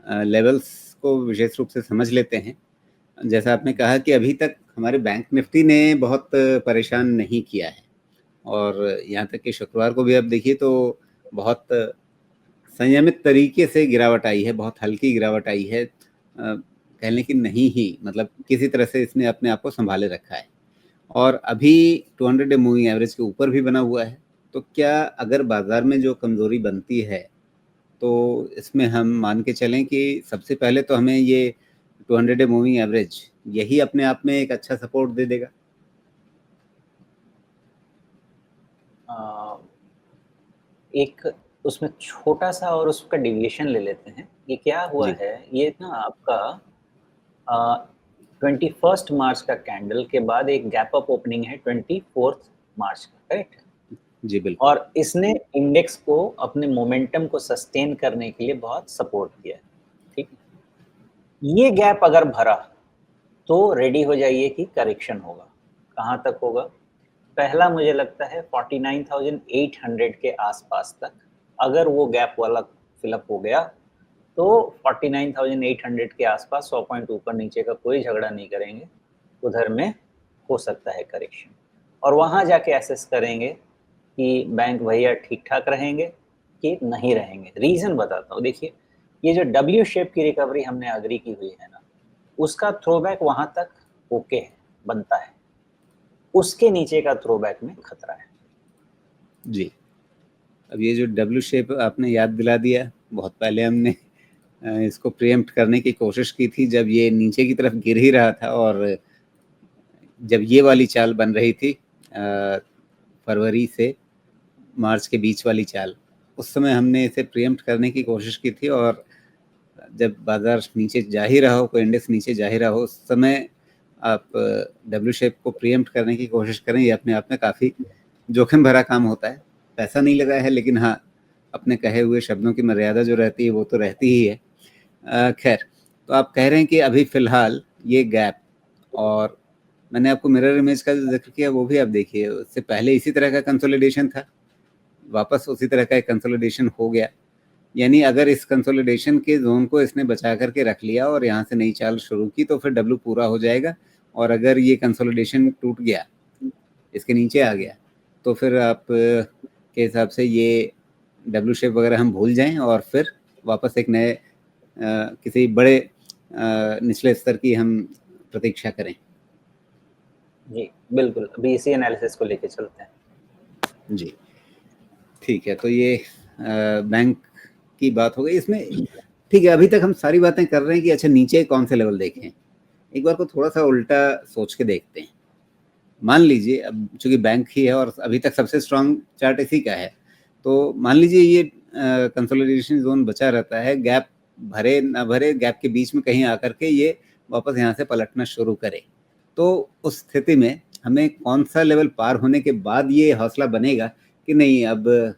Levels को विशेष रूप से समझ लेते हैं। जैसा आपने कहा कि अभी तक हमारे बैंक निफ्टी ने बहुत परेशान नहीं किया है, और यहाँ तक कि शुक्रवार को भी आप देखिए तो बहुत संयमित तरीके से गिरावट आई है, बहुत हल्की गिरावट आई है, कह लें कि नहीं ही, मतलब किसी तरह से इसने अपने आप को संभाले रखा है और अभी 200 डे मूविंग एवरेज के ऊपर भी बना हुआ है। तो क्या अगर बाजार में जो कमजोरी बनती है तो इसमें हम मान के चलें कि सबसे पहले तो हमें ये 200 डे मूविंग एवरेज यही अपने आप में एक अच्छा सपोर्ट दे देगा? एक उसमें छोटा सा और उसका डेविएशन ले लेते हैं। ये क्या हुआ है, ये ना आपका 21 मार्च का कैंडल के बाद एक गैप अप ओपनिंग है 24 मार्च का, करेक्ट? जी बिल्कुल। और इसने इंडेक्स को अपने मोमेंटम को सस्टेन करने के लिए बहुत सपोर्ट किया है, ठीक है। ये गैप अगर भरा तो रेडी हो जाइए कि करेक्शन होगा। कहाँ तक होगा? पहला मुझे लगता है 49,800 के आसपास तक। अगर वो गैप वाला फिलअप हो गया तो 49,800 के आसपास 100 पॉइंट ऊपर नीचे का कोई झगड़ा नहीं करेंगे, उधर में हो सकता है करेक्शन। और वहाँ जाके एसेस करेंगे कि बैंक भैया ठीक ठाक रहेंगे कि नहीं रहेंगे। रीज़न बताता हूँ, देखिए ये जो डब्ल्यू शेप की रिकवरी हमने अग्री की हुई है ना, उसका थ्रोबैक वहाँ तक ओके है, बनता है। उसके नीचे का थ्रोबैक में खतरा है। जी, अब ये जो डब्ल्यू शेप आपने याद दिला दिया, बहुत पहले हमने इसको प्रीएम्प्ट करने की कोशिश की थी जब ये नीचे की तरफ गिर ही रहा था, और जब ये वाली चाल बन रही थी फरवरी से मार्च के बीच वाली चाल, उस समय हमने इसे प्रीएम्प्ट करने की कोशिश की थी। और जब बाजार नीचे जा ही रहा हो, कोई इंडेक्स नीचे जा ही रहा हो, उस समय आप डब्ल्यू शेप को प्रीएम्प्ट करने की कोशिश करें, ये अपने आप में काफ़ी जोखिम भरा काम होता है। पैसा नहीं लगा है, लेकिन हाँ, अपने कहे हुए शब्दों की मर्यादा जो रहती है वो तो रहती ही है। खैर, तो आप कह रहे हैं कि अभी फ़िलहाल ये गैप, और मैंने आपको मिरर इमेज का जो ज़िक्र किया वो भी आप देखिए, उससे पहले इसी तरह का कंसोलिडेशन था, वापस उसी तरह का एक कंसोलिडेशन हो गया। यानी अगर इस कंसोलिडेशन के ज़ोन को इसने बचा करके रख लिया और यहाँ से नई चाल शुरू की तो फिर डब्ल्यू पूरा हो जाएगा, और अगर ये कंसोलिडेशन टूट गया, इसके नीचे आ गया, तो फिर आप के हिसाब से ये डब्ल्यू शेप वगैरह हम भूल जाएं और फिर वापस एक नए किसी बड़े निचले स्तर की हम प्रतीक्षा करें। जी बिल्कुल, अभी इसी एनालिसिस को लेके चलते हैं। जी ठीक है, तो ये बैंक की बात हो गई इसमें। ठीक है, अभी तक हम सारी बातें कर रहे हैं कि अच्छा नीचे कौन से लेवल देखें। एक बार को थोड़ा सा उल्टा सोच के देखते हैं। मान लीजिए अब चूंकि बैंक ही है और अभी तक सबसे स्ट्रांग चार्ट इसी का है, तो मान लीजिए ये कंसोलिडेशन जोन बचा रहता है, गैप भरे ना भरे, गैप के बीच में कहीं आकर के ये वापस यहाँ से पलटना शुरू करे, तो उस स्थिति में हमें कौन सा लेवल पार होने के बाद ये हौसला बनेगा कि नहीं अब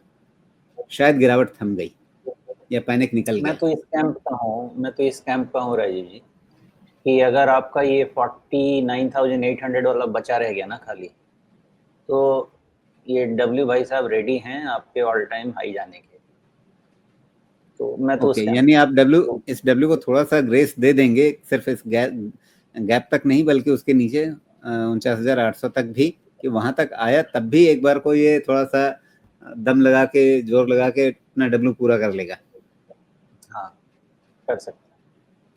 शायद गिरावट थम गई या पैनिक निकल मैं गया? तो इस कैंप का हूँ राजीव जी, कि अगर आपका ये 49,800 वाला बचा रह गया ना खाली, तो ये डब्ल्यू भाई साहब रेडी हैं आपके ऑल टाइम हाई जाने के। तो मैं तो ओके, यानी आप इस डब्ल्यू को थोड़ा सा ग्रेस दे देंगे, सिर्फ इस गैप तक नहीं बल्कि उसके नीचे 49,800 तक भी, कि वहां तक आया तब भी एक बार को ये थोड़ा सा दम लगा के, जोर लगा के अपना डब्ल्यू पूरा कर लेगा। हाँ, कर सकते।